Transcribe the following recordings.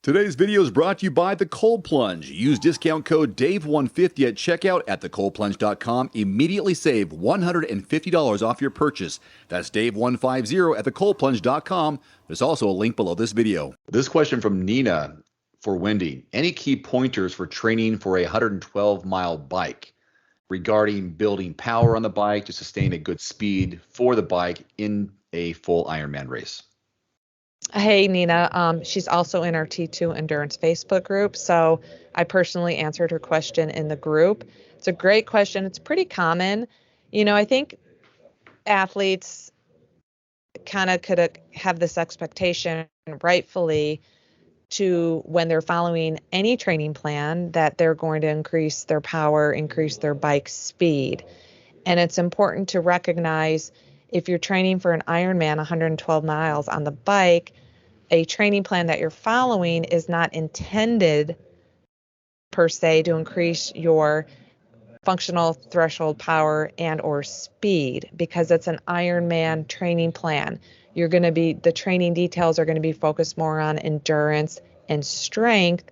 Today's video is brought to you by The Cold Plunge. Use discount code DAVE150 at checkout at thecoldplunge.com. Immediately save $150 off your purchase. That's DAVE150 at thecoldplunge.com. There's also a link below this video. This question from Nina for Wendy. Any key pointers for training for a 112-mile bike regarding building power on the bike to sustain a good speed for the bike in a full Ironman race? Hey, Nina. She's also in our T2 Endurance Facebook group. So I personally answered her question in the group. It's a great question. It's pretty common. I think athletes kind of could have this expectation, rightfully, to when they're following any training plan that they're going to increase their power, increase their bike speed. And it's important to recognize if you're training for an Ironman 112 miles on the bike, a training plan that you're following is not intended per se to increase your functional threshold power and or speed, because it's an Ironman training plan. The training details are going to be focused more on endurance and strength,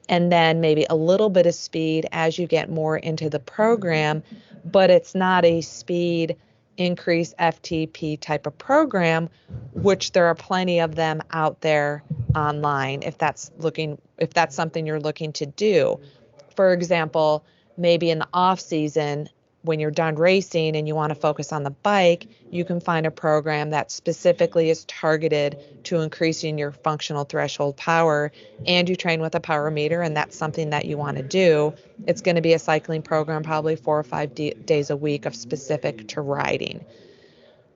and then maybe a little bit of speed as you get more into the program, but it's not a speed increase FTP type of program, which there are plenty of them out there online if that's something you're looking to do. For example, maybe in the off season, when you're done racing and you want to focus on the bike, you can find a program that specifically is targeted to increasing your functional threshold power, and you train with a power meter, and that's something that you want to do. It's going to be a cycling program, probably 4 or 5 days a week of specific to riding.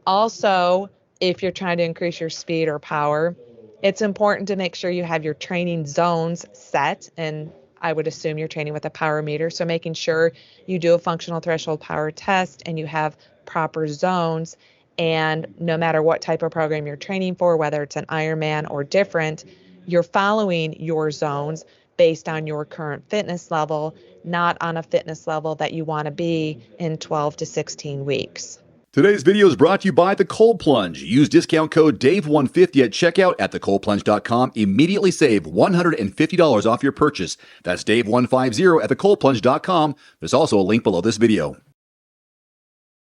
Also, if you're trying to increase your speed or power, it's important to make sure you have your training zones set, and I would assume you're training with a power meter. So making sure you do a functional threshold power test and you have proper zones. And no matter what type of program you're training for, whether it's an Ironman or different, you're following your zones based on your current fitness level, not on a fitness level that you want to be in 12 to 16 weeks. Today's video is brought to you by The Cold Plunge. Use discount code DAVE150 at checkout at thecoldplunge.com. Immediately save $150 off your purchase. That's DAVE150 at thecoldplunge.com. There's also a link below this video.